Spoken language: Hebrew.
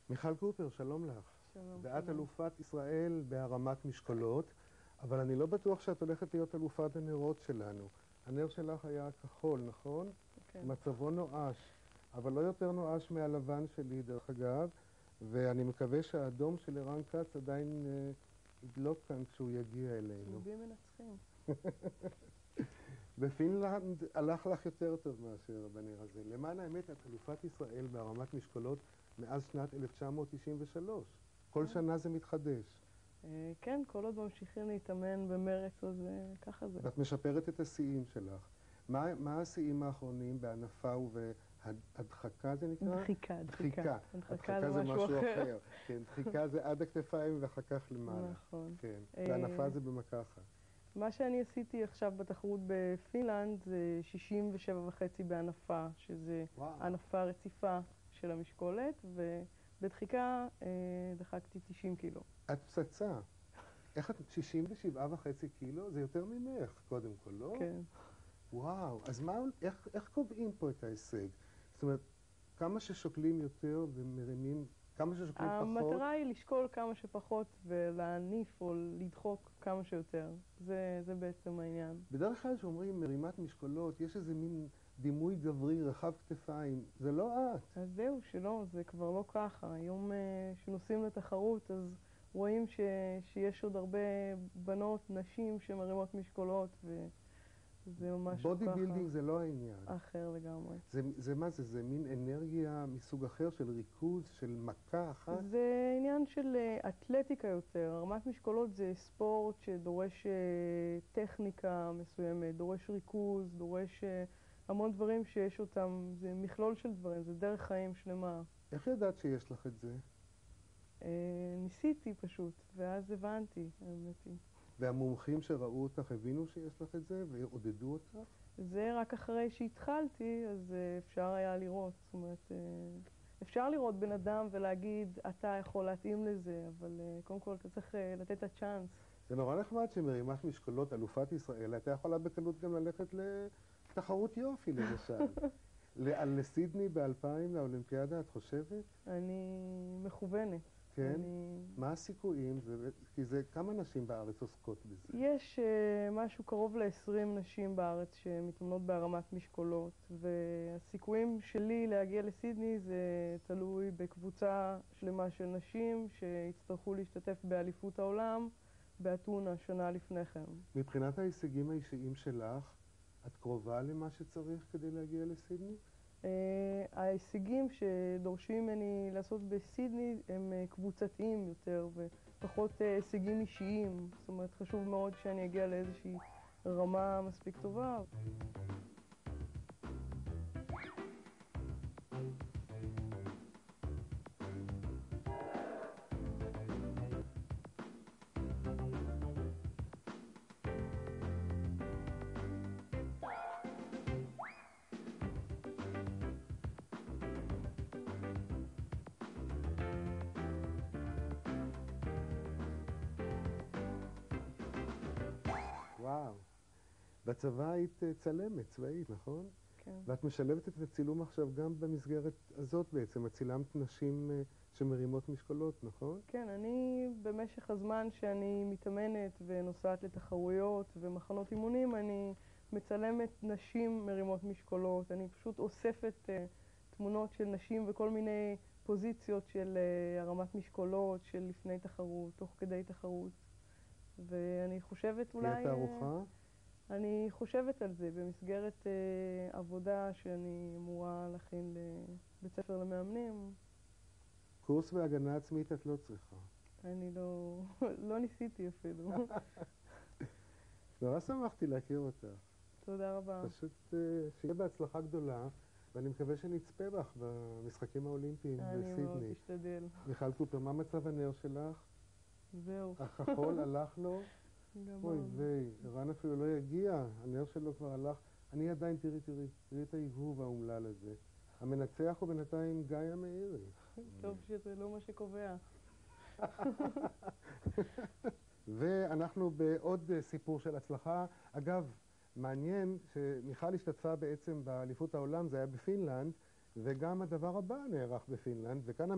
מיכל קופר, שלום לך. שלום. ואת אלופת ישראל בהרמת משקולות, אבל אני לא בטוח שאת הולכת להיות אלופת הנרות שלנו. הנר שלך היה כחול, נכון? כן. מצבו נואש, אבל לא יותר נואש מהלבן שלי, דרך אגב, ואני מקווה שהאדום של ערן כץ עדיין ידלוק כאן כשהוא יגיע אלינו. צהובים מנצחים. בפינלנד הלך לך יותר טוב מאשר בנר הזה. למען האמת, את אלופת ישראל בהרמת משקולות מאז שנת 1993. כל שנה זה מתחדש. כן, כל עוד ממשיכים להתאמן במרץ, אז ככה זה. ואת משפרת את השיאים שלך. מה השיאים האחרונים בענפה ובהדחקה זה נקרא? דחיקה. דחיקה. הדחקה זה משהו אחר. כן, דחיקה זה עד הכתפיים ואחר כך למעלה. נכון. כן, בענפה זה במקחה. מה שאני עשיתי עכשיו בתחרות בפינלנד זה 67.5 בענפה, שזה ענפה רציפה של המשקולת, ובדחיקה דחקתי 90 קילו. את פצצה. איך את 67.5 קילו? זה יותר ממך, קודם כל, לא? כן. וואו, אז איך קובעים פה את ההישג? זאת אומרת, כמה ששוקלים יותר ומרימים, כמה ששוקלים פחות? המטרה היא לשקול כמה שפחות ולהניף או לדחוק כמה שיותר. זה בעצם העניין. בדרך כלל שאומרים מרימת משקולות, יש איזה מין דימוי גברי רחב כתפיים. זה לא את. אז זהו, שלא, זה כבר לא ככה. היום שנוסעים לתחרות, אז רואים שיש עוד הרבה בנות, נשים שמרימות משקולות, וזה ממש ככה. בודי בילדינג זה לא העניין. אחר לגמרי. זה מה זה? זה מין אנרגיה מסוג אחר של ריכוז, של מכה אחת? זה עניין של אתלטיקה יותר. הרמת משקולות זה ספורט שדורש טכניקה מסוימת, דורש ריכוז, דורש המון דברים שיש אותם. זה מכלול של דברים, זה דרך חיים שלמה. איך ידעת שיש לך את זה? ניסיתי פשוט, ואז הבנתי, האמת היא. והמומחים שראו אותך הבינו שיש לך את זה ועודדו אותך? זה רק אחרי שהתחלתי, אז אפשר היה לראות. זאת אומרת, אפשר לראות בן אדם ולהגיד, אתה יכול להתאים לזה, אבל קודם כל אתה צריך לתת את הצ'אנס. זה נורא נחמד שמרימת משקולות, אלופת ישראל, אתה יכולה בקלות גם ללכת לתחרות יופי, למשל. לסידני ב-2000, לאולימפיאדה, את חושבת? אני מכוונת. כן? מה הסיכויים? כי זה כמה נשים בארץ עוסקות בזה? יש משהו קרוב ל-20 נשים בארץ שמתאמנות בהרמת משקולות, והסיכויים שלי להגיע לסידני זה תלוי בקבוצה שלמה של נשים שיצטרכו להשתתף באליפות העולם באתונה שנה לפני כן. מבחינת ההישגים האישיים שלך, את קרובה למה שצריך כדי להגיע לסידני? ההישגים שדורשים ממני לעשות בסידני הם קבוצתיים יותר ופחות הישגים אישיים. זאת אומרת, חשוב מאוד שאני אגיע לאיזושהי רמה מספיק טובה. וואו. בצבא היית צלמת, צבאית, נכון? כן. ואת משלבת את הצילום עכשיו גם במסגרת הזאת בעצם, את צילמת נשים שמרימות משקולות, נכון? כן, אני במשך הזמן שאני מתאמנת ונוסעת לתחרויות ומחנות אימונים, אני מצלמת נשים מרימות משקולות. אני פשוט אוספת תמונות של נשים וכל מיני פוזיציות של הרמת משקולות, של לפני תחרות, תוך כדי תחרות. ואני חושבת אולי... תהיה תערוכה? אני חושבת על זה במסגרת עבודה שאני אמורה להכין לבית ספר למאמנים. קורס בהגנה עצמית את לא צריכה. אני לא ניסיתי אפילו. נורא שמחתי להכיר אותך. תודה רבה. פשוט שיהיה בהצלחה גדולה, ואני מקווה שנצפה בך במשחקים האולימפיים בסידני. אני מאוד אשתדל. מיכל קופר, מה מצב הנר שלך? זהו. הכחול הלך לו? אוי ויי, ערן אפילו לא יגיע, הנר שלו כבר הלך. אני עדיין, תראי את ההבהוב האומלל הזה. המנצח הוא בינתיים גיא המאירי. טוב שזה לא מה שקובע. ואנחנו בעוד סיפור של הצלחה. אגב, מעניין שמיכל השתתפה בעצם באליפות העולם, זה היה בפינלנד, וגם הדבר הבא נערך בפינלנד, וכאן